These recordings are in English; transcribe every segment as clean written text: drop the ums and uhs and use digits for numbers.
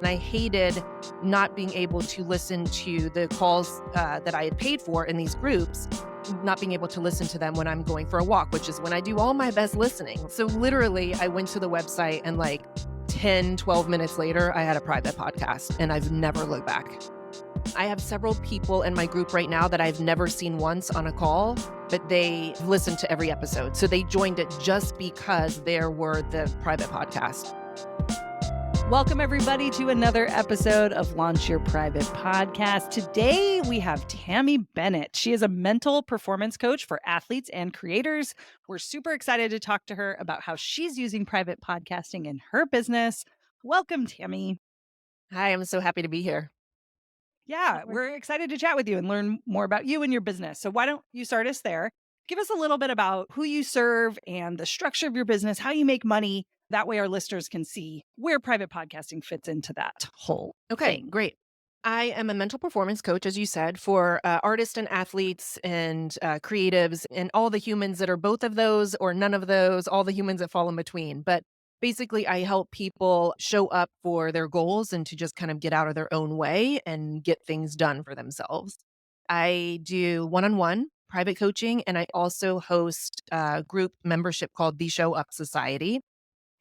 And I hated not being able to listen to the calls that I had paid for in these groups, not being able to listen to them when I'm going for a walk, which is when I do all my best listening. So literally, I went to the website and like 10, 12 minutes later, I had a private podcast and I've never looked back. I have several people in my group right now that I've never seen once on a call, but they listened to every episode. So they joined it just because there were the private podcast. Welcome, everybody, to another episode of Launch Your Private Podcast. Today, we have Tammie Bennett. She is a mental performance coach for athletes and creators. We're super excited to talk to her about how she's using private podcasting in her business. Welcome, Tammie. Hi, I'm so happy to be here. Yeah, we're excited to chat with you and learn more about you and your business. So why don't you start us there? Give us a little bit about who you serve and the structure of your business, how you make money. That way our listeners can see where private podcasting fits into that whole thing. Great. I am a mental performance coach, as you said, for artists and athletes and creatives and all the humans that are both of those or none of those, all the humans that fall in between. But basically, I help people show up for their goals and to just kind of get out of their own way and get things done for themselves. I do one-on-one private coaching, and I also host a group membership called the Show Up Society.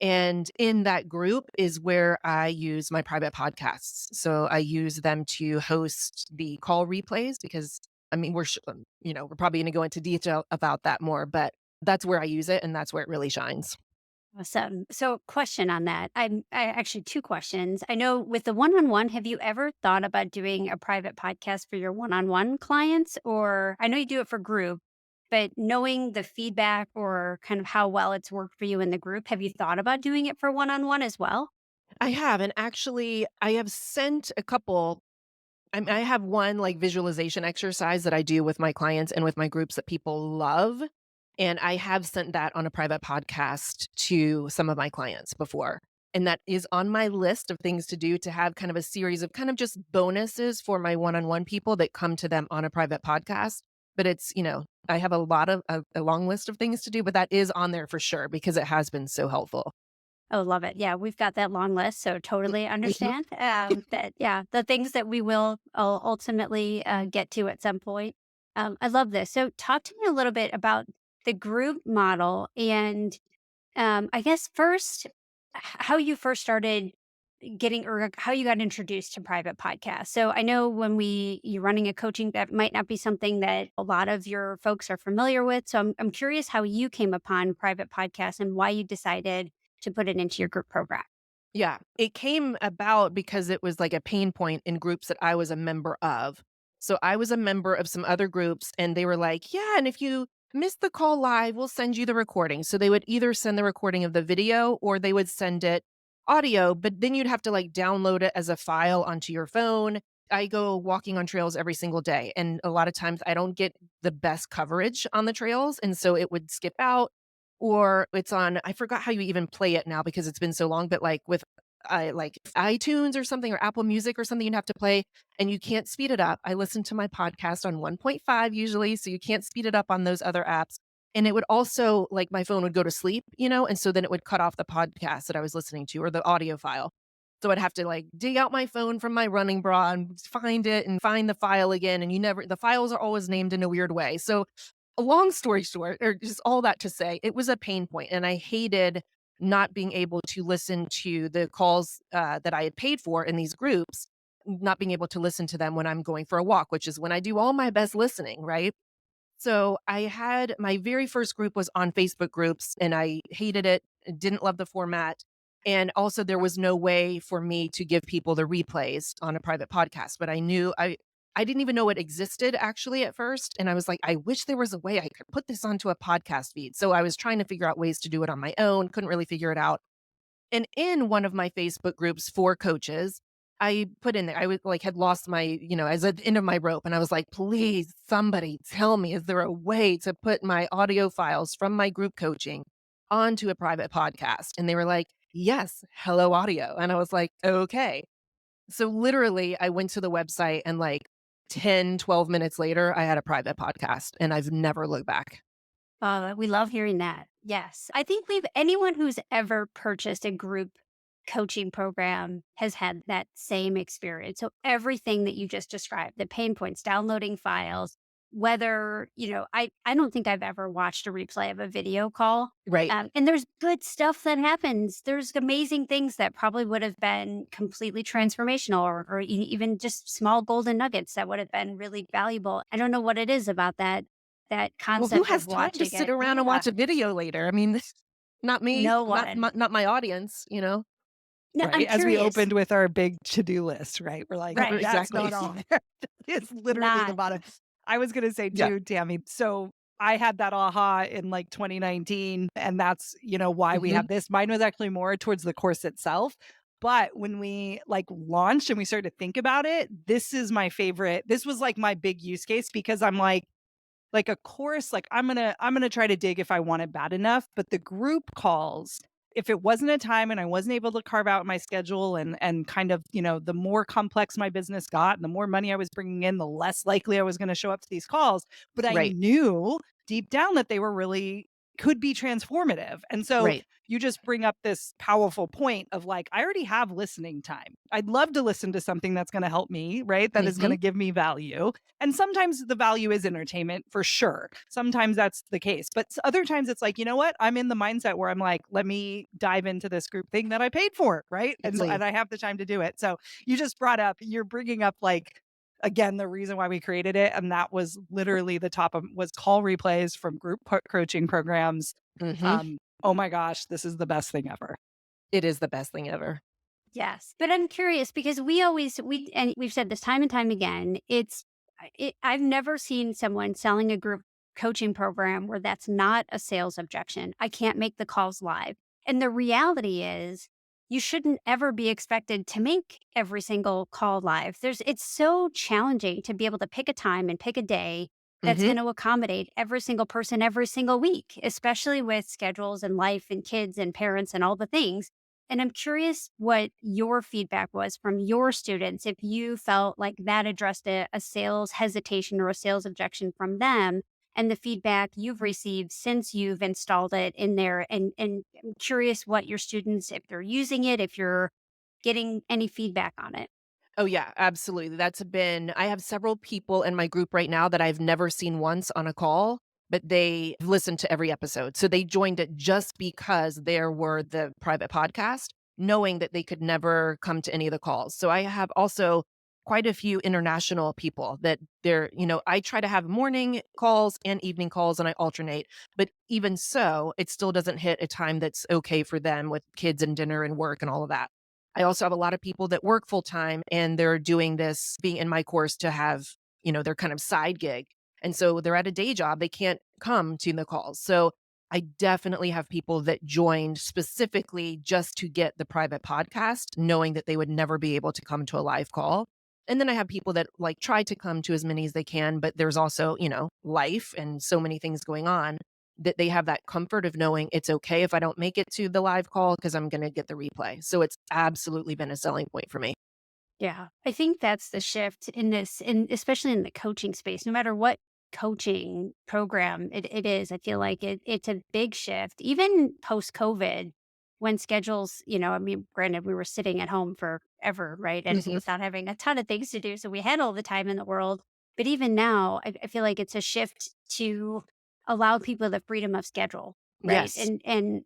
And in that group is where I use my private podcasts. So I use them to host the call replays because I mean, we're probably going to go into detail about that more, but that's where I use it and that's where it really shines. Awesome. So, question on that. I actually two questions. I know with the one-on-one, have you ever thought about doing a private podcast for your one-on-one clients? Or I know you do it for group, but knowing the feedback or kind of how well it's worked for you in the group, have you thought about doing it for one-on-one as well? I have, and actually, I have sent a couple. I have one like visualization exercise that I do with my clients and with my groups that people love. And I have sent that on a private podcast to some of my clients before. And that is on my list of things to do to have kind of a series of kind of just bonuses for my one-on-one people that come to them on a private podcast. But I have a long list of things to do, but that is on there for sure because it has been so helpful. Oh, love it. Yeah, we've got that long list, so totally understand that. Yeah, the things that we will ultimately get to at some point. I love this. So, talk to me a little bit about the group model, and I guess first, how you first started getting, or how you got introduced to private podcasts. So, I know when you're running a coaching, that might not be something that a lot of your folks are familiar with. So, I'm curious how you came upon private podcasts and why you decided to put it into your group program. Yeah, it came about because it was like a pain point in groups that I was a member of. So I was a member of some other groups and they were like, yeah, and if you miss the call live, we'll send you the recording. So they would either send the recording of the video or they would send it audio, but then you'd have to like download it as a file onto your phone. I go walking on trails every single day. And a lot of times I don't get the best coverage on the trails. And so it would skip out or it's on, I forgot how you even play it now because it's been so long, but like with like iTunes or something or Apple Music or something you'd have to play and you can't speed it up. I listen to my podcast on 1.5 usually, so you can't speed it up on those other apps. And it would also like my phone would go to sleep, and so then it would cut off the podcast that I was listening to or the audio file. So I'd have to like dig out my phone from my running bra and find it and find the file again. And the files are always named in a weird way. So a long story short, or just all that to say, it was a pain point, and I hated not being able to listen to the calls that I had paid for in these groups, not being able to listen to them when I'm going for a walk, which is when I do all my best listening, right? So I had my very first group was on Facebook groups, and I hated it, didn't love the format. And also, there was no way for me to give people the replays on a private podcast, but I didn't even know it existed actually at first. And I was like, I wish there was a way I could put this onto a podcast feed. So I was trying to figure out ways to do it on my own, couldn't really figure it out. And in one of my Facebook groups for coaches, I put in there, I was like, had lost my, as at the end of my rope. And I was like, please, somebody tell me, is there a way to put my audio files from my group coaching onto a private podcast? And they were like, yes, hello audio. And I was like, okay. So literally, I went to the website and like 10, 12 minutes later, I had a private podcast and I've never looked back. We love hearing that. Yes. I think anyone who's ever purchased a group coaching program has had that same experience. So everything that you just described, the pain points, downloading files, whether, I don't think I've ever watched a replay of a video call. Right. And there's good stuff that happens. There's amazing things that probably would have been completely transformational or even just small golden nuggets that would have been really valuable. I don't know what it is about that Well, who concept has of time to watching sit it. around and Yeah. watch a video later? I mean, this not me, No not one. not my audience, you know? No, I'm Right, as we curious. opened with our big to-do list, right? We're like, Right. "That's Exactly. not on there." It's literally the Not. bottom. I was gonna say Yeah. too, Tammy, so I had that aha in, like, 2019, and that's, why we Mhm. have this. Mine was actually more towards the course itself, but when we, like, launched and we started to think about it, this was, like, my big use case because I'm like a course, like I'm gonna try to dig if I want it bad enough, but the group calls, if it wasn't a time and I wasn't able to carve out my schedule and kind of, the more complex my business got and the more money I was bringing in, the less likely I was going to show up to these calls, but I Right. knew deep down that they were really could be transformative. And so Right. you just bring up this powerful point of like, I already have listening time. I'd love to listen to something that's going to help me, right? That is going Mhm. to give me value. And sometimes the value is entertainment for sure. Sometimes that's the case. But other times it's like, you know what? I'm in the mindset where I'm like, let me dive into this group thing that I paid for, right? And Exactly. I have the time to do it. So you're bringing up like, again, the reason why we created it. And that was literally the top of was call replays from coaching programs. Mhm. Oh my gosh, this is the best thing ever. It is the best thing ever. Yes, but I'm curious because we've said this time and time again. I've never seen someone selling a group coaching program where that's not a sales objection. I can't make the calls live. And the reality is you shouldn't ever be expected to make every single call live. It's so challenging to be able to pick a time and pick a day that's Mhm. going to accommodate every single person every single week, especially with schedules and life and kids and parents and all the things. And I'm curious what your feedback was from your students, if you felt like that addressed a sales hesitation or a sales objection from them, and the feedback you've received since you've installed it in there. And I'm curious what your students, if they're using it, if you're getting any feedback on it. Oh, yeah, absolutely. I have several people in my group right now that I've never seen once on a call, but they listened to every episode. So they joined it just because there were the private podcast, knowing that they could never come to any of the calls. So I have also quite a few international people that I try to have morning calls and evening calls and I alternate. But even so, it still doesn't hit a time that's okay for them with kids and dinner and work and all of that. I also have a lot of people that work full time and they're doing this being in my course to have, their kind of side gig. And so they're at a day job. They can't come to the calls. So I definitely have people that joined specifically just to get the private podcast, knowing that they would never be able to come to a live call. And then I have people that like try to come to as many as they can, but there's also, life and so many things going on that they have that comfort of knowing it's okay if I don't make it to the live call because I'm gonna get the replay. So it's absolutely been a selling point for me. Yeah. I think that's the shift in this, and especially in the coaching space, no matter what coaching program it is, I feel like it's a big shift, even post COVID when schedules, I mean, granted, we were sitting at home forever, right? And Mhm. without having a ton of things to do. So we had all the time in the world. But even now, I feel like it's a shift to allow people the freedom of schedule. Right. Yes. And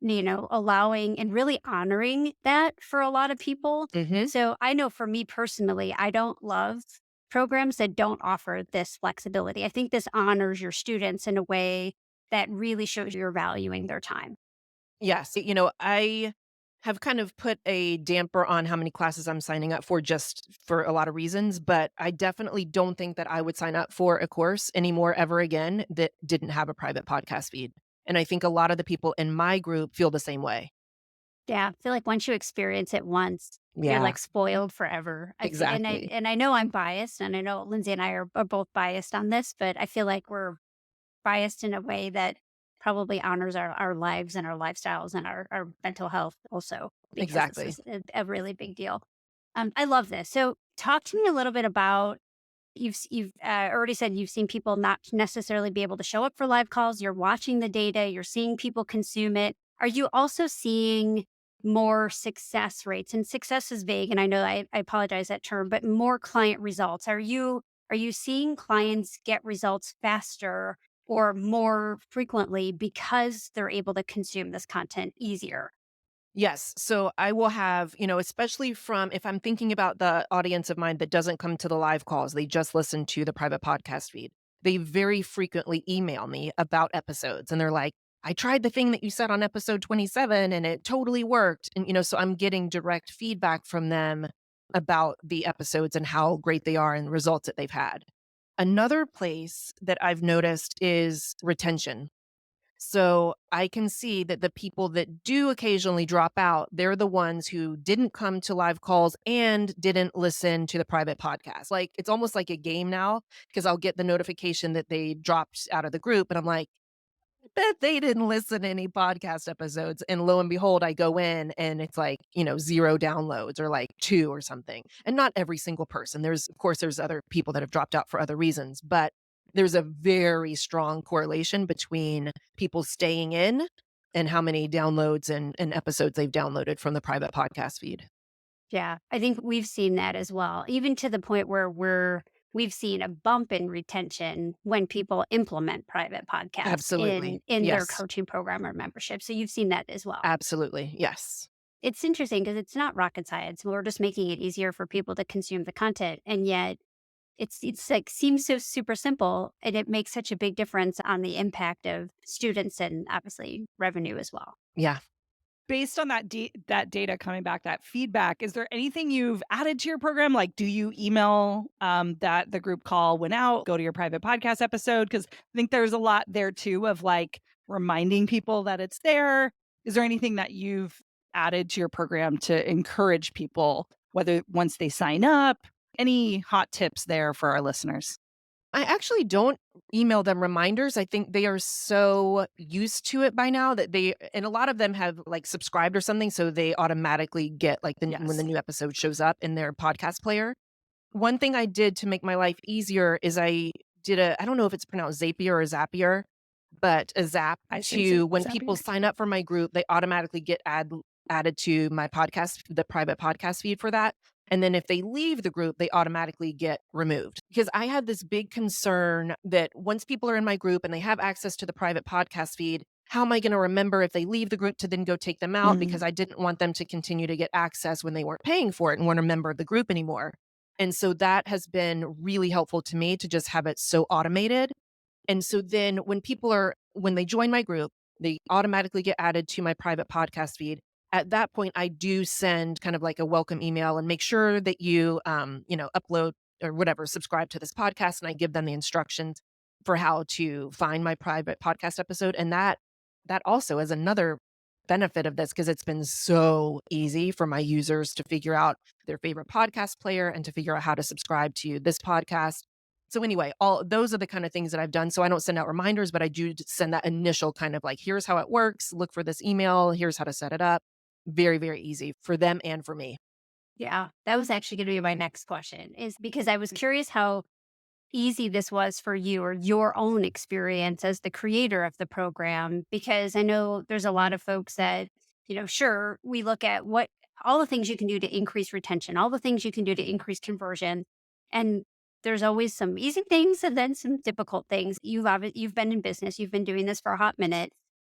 allowing and really honoring that for a lot of people. Mhm. So I know for me personally, I don't love programs that don't offer this flexibility. I think this honors your students in a way that really shows you're valuing their time. Yes. I have kind of put a damper on how many classes I'm signing up for just for a lot of reasons, but I definitely don't think that I would sign up for a course anymore ever again that didn't have a private podcast feed. And I think a lot of the people in my group feel the same way. Yeah, I feel like once you experience it once, you're Yeah, like spoiled forever. exactly. And I know I'm biased, and I know Lindsay and I are both biased on this, but I feel like we're biased in a way that probably honors our lives and our lifestyles and our mental health also, because this Exactly. is a really big deal. I love this. So talk to me a little bit about you've already said you've seen people not necessarily be able to show up for live calls. You're watching the data. You're seeing people consume it. Are you also seeing more success rates? And success is vague, and I know I apologize that term, but more client results. Are you seeing clients get results faster or more frequently because they're able to consume this content easier? Yes. So I will have, especially from if I'm thinking about the audience of mine that doesn't come to the live calls, they just listen to the private podcast feed. They very frequently email me about episodes and they're like, I tried the thing that you said on episode 27 and it totally worked. And, so I'm getting direct feedback from them about the episodes and how great they are and the results that they've had. Another place that I've noticed is retention. So I can see that the people that do occasionally drop out, they're the ones who didn't come to live calls and didn't listen to the private podcast. Like it's almost like a game now because I'll get the notification that they dropped out of the group and I'm like, bet they didn't listen to any podcast episodes. And lo and behold, I go in and it's like, 0 downloads or like 2 or something. And not every single person. Of course, there's other people that have dropped out for other reasons, but there's a very strong correlation between people staying in and how many downloads and episodes they've downloaded from the private podcast feed. Yeah, I think we've seen that as well, even to the point where we've seen a bump in retention when people implement private podcasts Absolutely. in their Yes. coaching program or membership. So you've seen that as well. Absolutely. Yes. It's interesting because it's not rocket science. We're just making it easier for people to consume the content, and yet it's like seems so super simple, and it makes such a big difference on the impact of students and obviously revenue as well. Yeah. Based on that data coming back, that feedback, is there anything you've added to your program? Like, do you email that the group call went out, go to your private podcast episode? Because I think there's a lot there too of like reminding people that it's there. Is there anything that you've added to your program to encourage people, whether once they sign up? Any hot tips there for our listeners? I actually don't email them reminders. I think they are so used to it by now that and a lot of them have like subscribed or something. So they automatically get like when the Yes, new episode shows up in their podcast player. One thing I did to make my life easier is I did I don't know if it's pronounced Zapier or Zapier, but a zap I say to when people Zapier. sign up for my group, they automatically get added to my podcast, the private podcast feed for that. And then if they leave the group, they automatically get removed. Because I had this big concern that once people are in my group and they have access to the private podcast feed, how am I going to remember if they leave the group to then go take them out? Mhm. Because I didn't want them to continue to get access when they weren't paying for it and weren't a member of the group anymore. And so that has been really helpful to me to just have it so automated. And so then when they join my group, they automatically get added to my private podcast feed. At that point, I do send kind of like a welcome email and make sure that you, upload or whatever, subscribe to this podcast. And I give them the instructions for how to find my private podcast episode. And that also is another benefit of this because it's been so easy for my users to figure out their favorite podcast player and to figure out how to subscribe to this podcast. So anyway, all those are the kind of things that I've done. So I don't send out reminders, but I do send that initial kind of like, here's how it works. Look for this email. Here's how to set it up. Very, very easy for them and for me. Yeah, that was actually going to be my next question, is because I was curious how easy this was for you or your own experience as the creator of the program, because I know there's a lot of folks that, sure, we look at what all the things you can do to increase retention, all the things you can do to increase conversion. And there's always some easy things and then some difficult things. You've been in business, you've been doing this for a hot minute.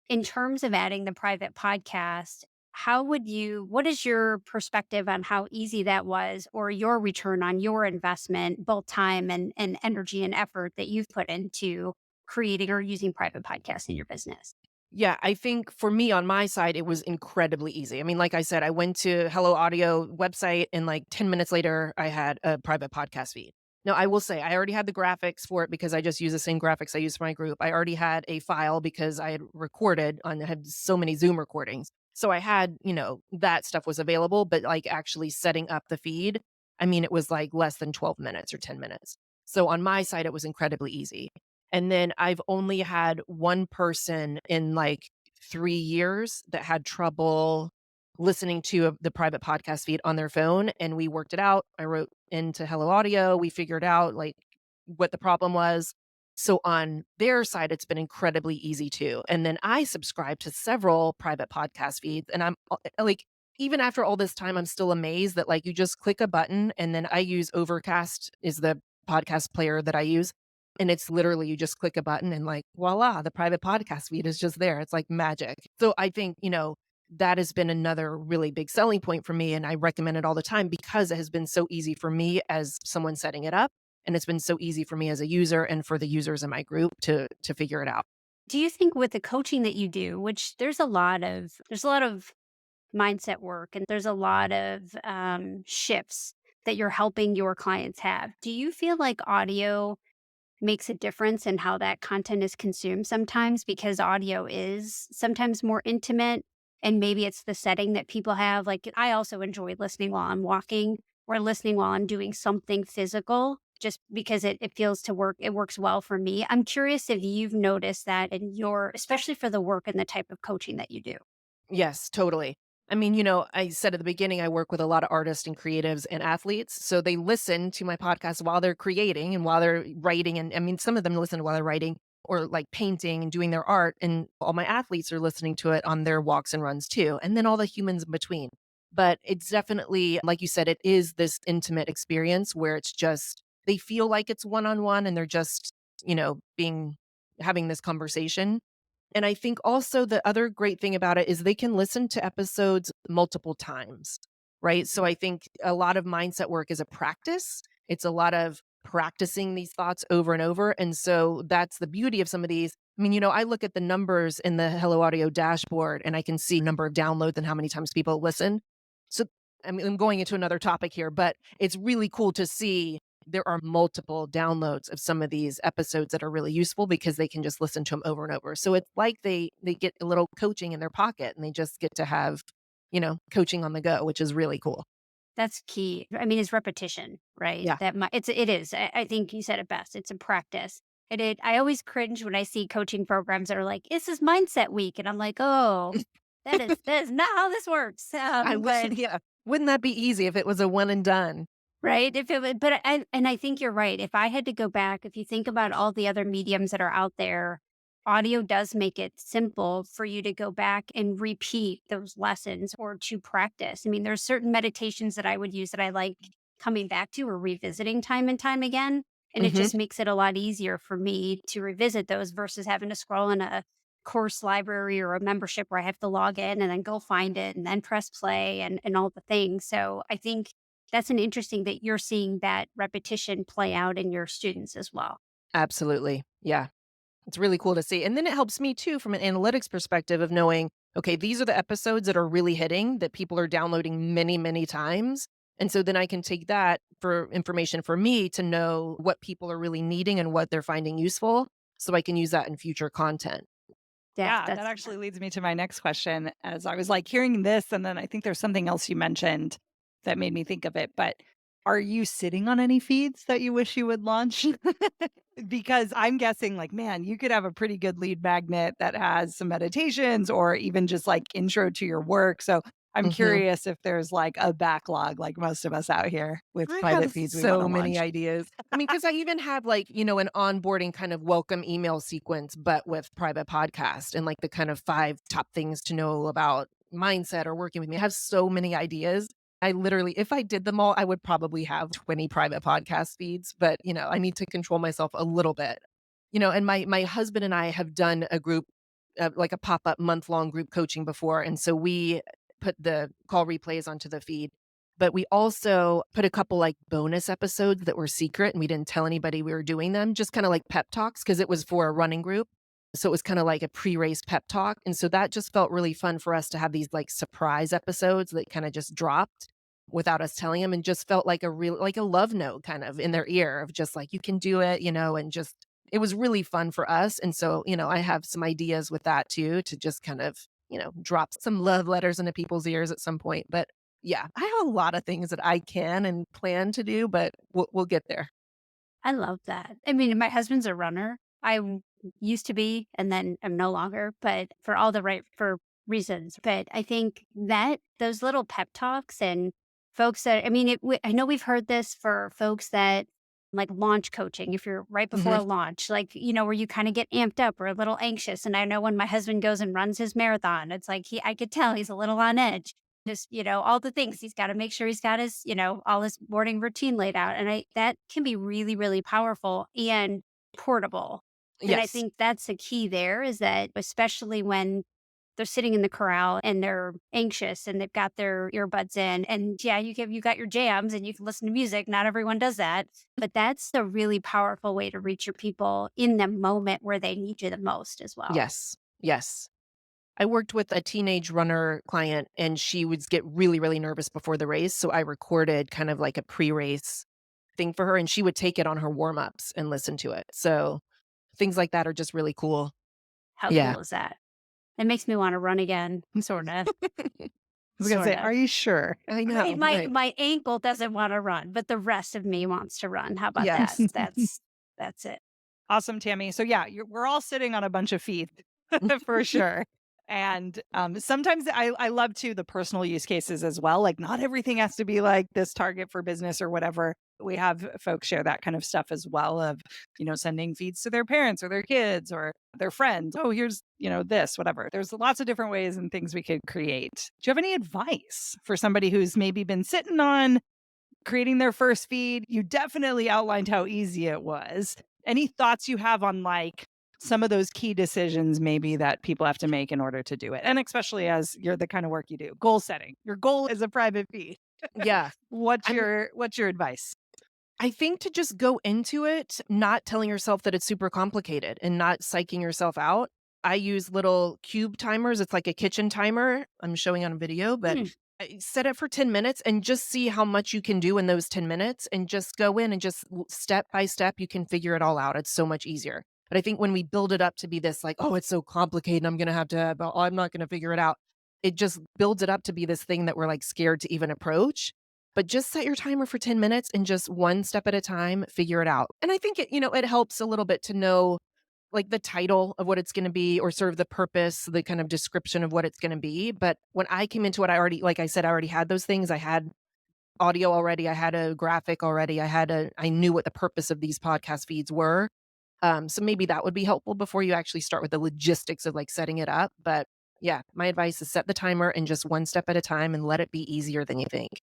In terms of adding the private podcast, what is your perspective on how easy that was, or your return on your investment, both time and energy and effort that you've put into creating or using private podcasts in your business? Yeah, I think for me on my side, it was incredibly easy. I mean, like I said, I went to Hello Audio website and like 10 minutes later, I had a private podcast feed. Now, I will say I already had the graphics for it because I just use the same graphics I use for my group. I already had a file because I had so many Zoom recordings. So I had, that stuff was available, but like actually setting up the feed, I mean, it was like less than 12 minutes or 10 minutes. So on my side, it was incredibly easy. And then I've only had one person in like 3 years that had trouble listening to the private podcast feed on their phone, and we worked it out. I wrote into Hello Audio, we figured out, like, what the problem was. So on their side, it's been incredibly easy too. And then I subscribe to several private podcast feeds, and I'm, like even after all this time, I'm still amazed that, like, you just click a button, and then I use Overcast is the podcast player that I use, and it's literally you just click a button and, like, voila, the private podcast feed is just there. It's like magic. So I think, that has been another really big selling point for me, and I recommend it all the time because it has been so easy for me as someone setting it up, and it's been so easy for me as a user and for the users in my group to figure it out. Do you think with the coaching that you do, which there's a lot of mindset work and there's a lot of shifts that you're helping your clients have. Do you feel like audio makes a difference in how that content is consumed sometimes because audio is sometimes more intimate and maybe it's the setting that people have? Like, I also enjoy listening while I'm walking or listening while I'm doing something physical just because it feels to work, it works well for me. I'm curious if you've noticed that in your, especially for the work and the type of coaching that you do. Yes, totally. I mean, I said at the beginning, I work with a lot of artists and creatives and athletes. So they listen to my podcast while they're creating and while they're writing. And I mean, some of them listen while they're writing or like painting and doing their art. And all my athletes are listening to it on their walks and runs too. And then all the humans in between. But it's definitely, like you said, it is this intimate experience where it's just, they feel like it's one on one and they're just, having this conversation, and I think also the other great thing about it is they can listen to episodes multiple times, right? So I think a lot of mindset work is a practice. It's a lot of practicing these thoughts over and over. And so that's the beauty of some of these. I mean, I look at the numbers in the Hello Audio dashboard and I can see number of downloads and how many times people listen. So I mean, I'm going into another topic here, but it's really cool to see there are multiple downloads of some of these episodes that are really useful because they can just listen to them over and over. So it's like they get a little coaching in their pocket and they just get to have, coaching on the go, which is really cool. That's key. I mean, it's repetition, right? Yeah. It is. I think you said it best. It's a practice. I always cringe when I see coaching programs that are like, "This is mindset week," and I'm like, "Oh, that is not how this works." I wish But it, yeah. Wouldn't that be easy if it was a one and done? right, if it would, but I think you're right. If I had to go back, if you think about all the other mediums that are out there, audio does make it simple for you to go back and repeat those lessons or to practice. I mean, there's certain meditations that I would use that I like coming back to or revisiting time and time again. And it Mhm. just makes it a lot easier for me to revisit those versus having to scroll in a course library or a membership where I have to log in and then go find it and then press play and all the things. So I think that's an interesting that you're seeing that repetition play out in your students as well. Absolutely. Yeah. It's really cool to see. And then it helps me too from an analytics perspective of knowing, okay, these are the episodes that are really hitting that people are downloading many, many times. And so then I can take that for information for me to know what people are really needing and what they're finding useful. So I can use that in future content. Yeah, Yeah, that that's actually leads me to my next question as I was like hearing this, and then I think there's something else you mentioned that made me think of it. But are you sitting on any feeds that you wish you would launch? Because I'm guessing, like, man, you could have a pretty good lead magnet that has some meditations or even just like intro to your work. So I'm Mhm. curious if there's like a backlog, like most of us out here with I private have feeds we want to so many launch. ideas. I mean, because I even have like, an onboarding kind of welcome email sequence, but with private podcast and like the kind of 5 top things to know about mindset or working with me. I have so many ideas. I literally, if I did them all, I would probably have 20 private podcast feeds, but I need to control myself a little bit. And my husband and I have done a group, like a pop-up month-long group coaching before. And so we put the call replays onto the feed, but we also put a couple like bonus episodes that were secret and we didn't tell anybody we were doing them, just kind of like pep talks because it was for a running group. So it was kind of like a pre-race pep talk. And so that just felt really fun for us to have these like surprise episodes that kind of just dropped without us telling them and just felt like a real like a love note kind of in their ear of just like you can do it, and just it was really fun for us. And so, I have some ideas with that too to just kind of, drop some love letters into people's ears at some point. But yeah, I have a lot of things that I can and plan to do, but we'll get there. I love that. I mean, my husband's a runner. Used to be, and then I'm no longer, but for all the right for reasons. But I think that those little pep talks and folks that I mean, I know we've heard this for folks that like launch coaching. If you're right before Mhm. a launch, like where you kind of get amped up or a little anxious. And I know when my husband goes and runs his marathon, it's like I could tell he's a little on edge. just, all the things. He's got to make sure he's got his, all his morning routine laid out. And that can be really, really powerful and portable. And I Yes. think that's the key there is that, especially when they're sitting in the corral and they're anxious and they've got their earbuds in. And yeah, you got your jams and you can listen to music. Not everyone does that. But that's a really powerful way to reach your people in the moment where they need you the most as well. Yes. Yes. I worked with a teenage runner client and she would get really, really nervous before the race. So I recorded kind of like a pre-race thing for her and she would take it on her warm-ups and listen to it. So things like that are just really cool. How Yeah. cool is that? It makes me want to run again, sort of. I was gonna Sort say, of. are you sure? I My know, my right. my ankle doesn't want to run, but the rest of me wants to run. How about that? Yes. That's it. Awesome, Tammy. So yeah, we're all sitting on a bunch of feet for sure. And sometimes I love too the personal use cases as well. Like not everything has to be like this target for business or whatever. We have folks share that kind of stuff as well of, sending feeds to their parents or their kids or their friends. Oh, here's, this, whatever. There's lots of different ways and things we could create. Do you have any advice for somebody who's maybe been sitting on creating their first feed? You definitely outlined how easy it was. Any thoughts you have on like some of those key decisions maybe that people have to make in order to do it? And especially as you're the kind of work you do, goal setting. Your goal is a private feed. Yeah. What's I'm your advice? I think to just go into it, not telling yourself that it's super complicated and not psyching yourself out. I use little cube timers. It's like a kitchen timer. I'm showing on a video, but Mm, I set it for 10 minutes and just see how much you can do in those 10 minutes and just go in and just step by step, you can figure it all out. It's so much easier. But I think when we build it up to be this like, oh, it's so complicated, I'm going to have to, oh, I'm not going to figure it out. It just builds it up to be this thing that we're like scared to even approach. But just set your timer for 10 minutes and just one step at a time, figure it out. And I think it helps a little bit to know like the title of what it's going to be or sort of the purpose, the kind of description of what it's going to be. But when I came into it, I already, like I said, I already had those things. I had audio already. I had a graphic already. I knew what the purpose of these podcast feeds were. So maybe that would be helpful before you actually start with the logistics of like setting it up. But yeah, my advice is set the timer and just one step at a time and let it be easier than you think.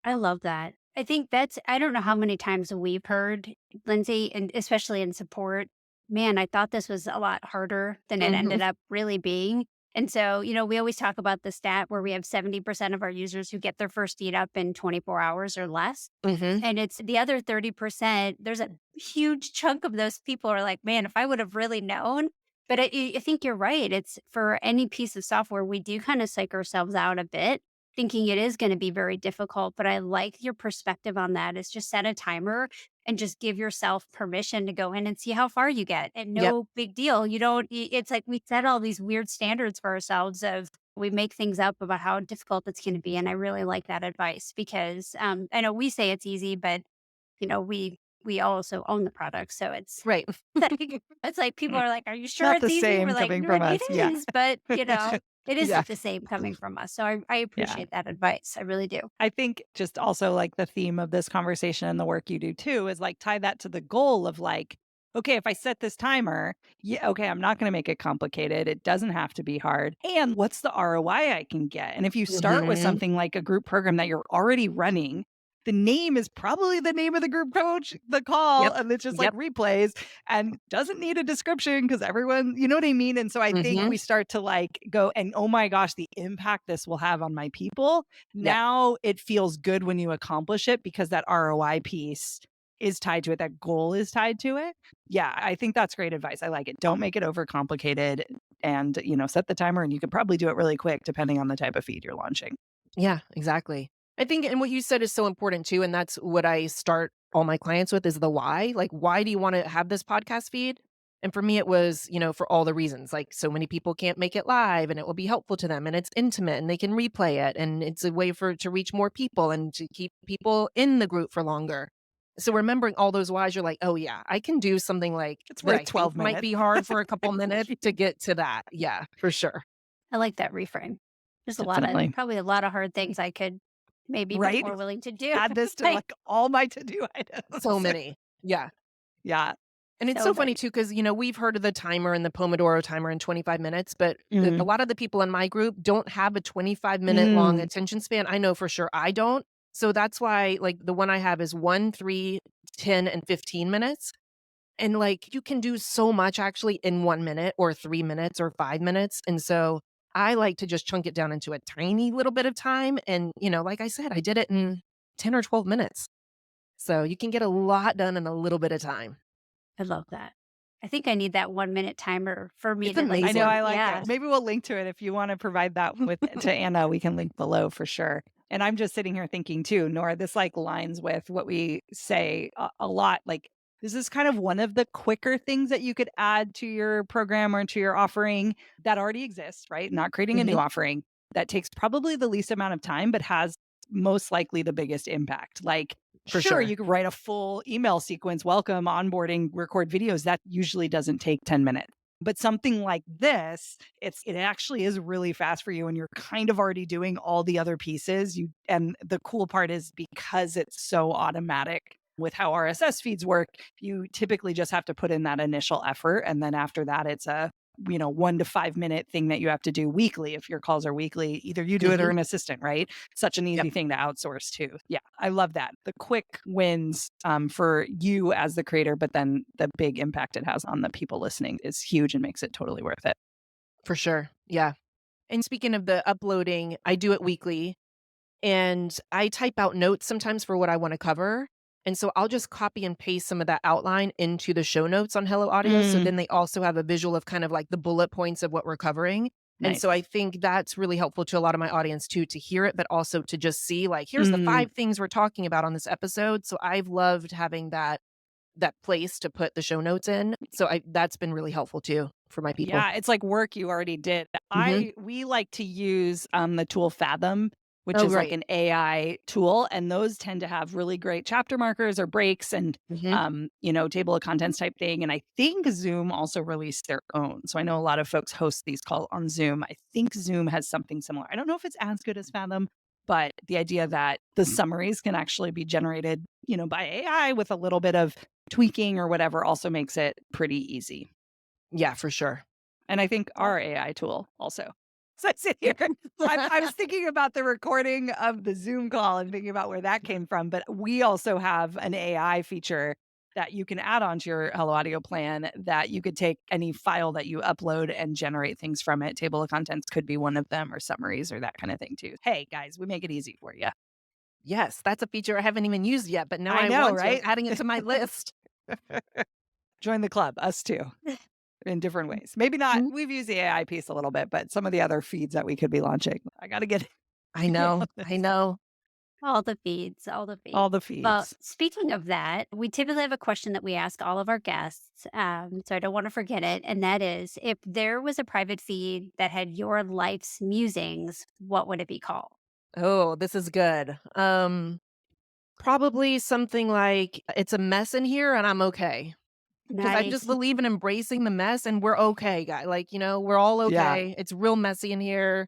I love that. I think I don't know how many times we've heard, Lindsay, and especially in support, man, I thought this was a lot harder than it Mhm. ended up really being. And so, we always talk about the stat where we have 70% of our users who get their first feed up in 24 hours or less. Mhm. And it's the other 30%, there's a huge chunk of those people are like, man, if I would have really known. But I think you're right. It's for any piece of software, we do kind of psych ourselves out a bit, thinking it is going to be very difficult. But I like your perspective on that. Is just set a timer and just give yourself permission to go in and see how far you get. And Yep. no big deal. You don't, it's like we set all these weird standards for ourselves of we make things up about how difficult it's going to be. And I really like that advice because I know we say it's easy, but we also own the product. So it's Right. it's like people are like, "Are you sure Not it's the easy?" We're same like, coming "No, from it us. Yeah. is," but it Yeah. isn't the same coming from us. So I Yeah. appreciate that advice. I really do. I think just also like the theme of this conversation and the work you do too is like tie that to the goal of like, okay, if I set this timer, yeah, okay, I'm not going to make it complicated. It doesn't have to be hard. And what's the ROI I can get? And if you start with Mhm. something like a group program that you're already running, the name is probably the name of the group coach, the call, Yep. and it's just like Yep. replays and doesn't need a description because everyone, you know what I mean? And so I think Mhm. we start to like go and oh my gosh, the impact this will have on my people. Yep. Now it feels good when you accomplish it because that ROI piece is tied to it. That goal is tied to it. Yeah, I think that's great advice. I like it. Don't make it overcomplicated and, set the timer and you can probably do it really quick depending on the type of feed you're launching. Yeah, exactly. I think and what you said is so important too, and that's what I start all my clients with is the why. Like, why do you wanna have this podcast feed? And for me, it was, for all the reasons, like, so many people can't make it live, and it will be helpful to them, and it's intimate, and they can replay it, and it's a way to reach more people and to keep people in the group for longer. So remembering all those whys, you're like, "Oh, yeah, I can do something, like, It's that worth I think 12 might minutes. be hard for a couple minutes to get to that." Yeah, for sure. I like that reframe. There's Definitely. probably a lot of hard things I could maybe be Right? more willing to do. Add this to Like, like all my to-do So items. many. Yeah. Yeah. And it's So so funny nice. too, because we've heard of the timer and the Pomodoro timer in 25 minutes, but a Mhm. lot of the people in my group don't have a 25-minute long Mm. attention span. I know for sure I don't. So that's why, like, the one I have is 1, 3, 10, and 15 minutes. And, like, you can do so much actually in 1 minute or 3 minutes or 5 minutes. And so I like to just chunk it down into a tiny little bit of time. And, like I said, I did it in 10 or 12 minutes. So you can get a lot done in a little bit of time. I love that. I think I need that 1-minute timer for me It's to like I know, amazing. I like it. yeah. Maybe we'll link to it if you wanna provide that with to Anna, we can link below for sure. And I'm just sitting here thinking too, Nora, this, like, lines with what we say a lot, like, this is kind of one of the quicker things that you could add to your program or to your offering that already exists, right? Not creating a new Mhm. offering that takes probably the least amount of time, but has most likely the biggest impact. Like, For sure, sure. you could write a full email sequence, welcome, onboarding, record videos. That usually doesn't take 10 minutes. But something like this, it actually is really fast for you and you're kind of already doing all the other pieces. And the cool part is because it's so automatic with how RSS feeds work, you typically just have to put in that initial effort and then after that it's a 1 to 5 minute thing that you have to do weekly. If your calls are weekly, either you do it or Mhm. an assistant, right? Such an Yep, easy thing to outsource too. Yeah, I love that. The quick wins for you as the creator, but then the big impact it has on the people listening is huge and makes it totally worth it. for sure. Yeah. And speaking of the uploading, I do it weekly, and I type out notes sometimes for what I wanna cover, and so I'll just copy and paste some of that outline into the show notes on Hello Audio, so Mm, then they also have a visual of kind of like the bullet points of what we're covering, and so nice. I think that's really helpful to a lot of my audience too, to hear it, but also to just see, like, here's the Mm, 5 things we're talking about on this episode, so I've loved having that place to put the show notes in, so I that's been really helpful too for my people. yeah, it's like work you already did. Mhm. We like to use the tool Fathom, which Oh, is like great. an AI tool, and those tend to have really great chapter markers or breaks and Mhm. table of contents type thing. And I think Zoom also released their own. So I know a lot of folks host these calls on Zoom. I think Zoom has something similar. I don't know if it's as good as Fathom, but the idea that the summaries can actually be generated, by AI with a little bit of tweaking or whatever also makes it pretty easy. Yeah, for sure. And I think Love our it. AI tool also. So I sit here. I was thinking about the recording of the Zoom call and thinking about where that came from, but we also have an AI feature that you can add onto your Hello Audio plan that you could take any file that you upload and generate things from it. Table of contents could be one of them or summaries or that kind of thing too. Hey guys, we make it easy for you. Yes, that's a feature I haven't even used yet, but now I I know, want to. I'm right? adding it to my list. Join the club, us too. In different ways. Maybe not Mhm. we've used the AI piece a little bit, but some of the other feeds that we could be launching. I gotta get I get know, on I this. know. All the feeds, all the All feeds. the Well, feeds. speaking of that, we typically have a question that we ask all of our guests. So I don't want to forget it. And that is if there was a private feed that had your life's musings, what would it be called? Oh, this is good. Probably something like, "It's a mess in here and I'm okay." Because I just Nice. believe in embracing the mess and we're okay, guy like, we're all Yeah. okay. It's real messy in here,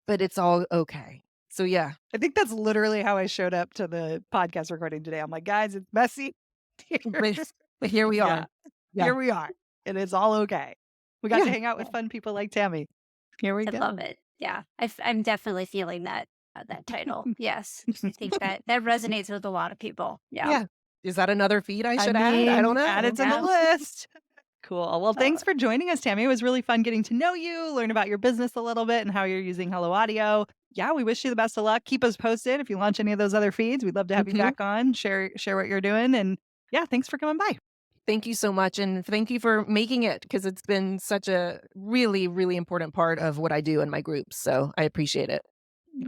but it's all okay. So, yeah. I think that's literally how I showed up to the podcast recording today. I'm like, "Guys, it's messy here." But but here we are. Yeah. Yeah. Here we are, and it's all okay. We got to Yeah. hang out with Yeah, fun people like Tammie. Here we I love go. it. Yeah, I'm definitely feeling that title. Yes, I think that resonates with a lot of people. Yeah. Yeah. Is that another feed I I should add? I don't mean, add it know. to the Yeah. list. Cool. Well, Oh, thanks for joining us, Tammy. It was really fun getting to know you, learn about your business a little bit and how you're using Hello Audio. Yeah, we wish you the best of luck. Keep us posted if you launch any of those other feeds. We'd love to have you Mhm. back on, share what you're doing. And yeah, thanks for coming by. Thank you so much, and thank you for making it because it's been such a really, really important part of what I do in my groups, so I appreciate it.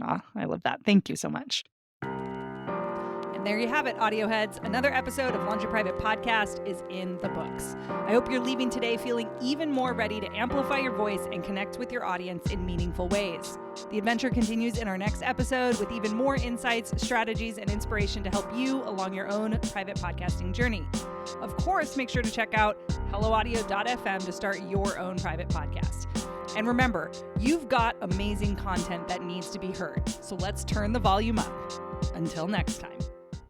Aw, I love that. Thank you so much. And there you have it, audio heads. Another episode of Launch Your Private Podcast is in the books. I hope you're leaving today feeling even more ready to amplify your voice and connect with your audience in meaningful ways. The adventure continues in our next episode with even more insights, strategies, and inspiration to help you along your own private podcasting journey. Of course, make sure to check out helloaudio.fm to start your own private podcast. And remember, you've got amazing content that needs to be heard. So let's turn the volume up. Until next time.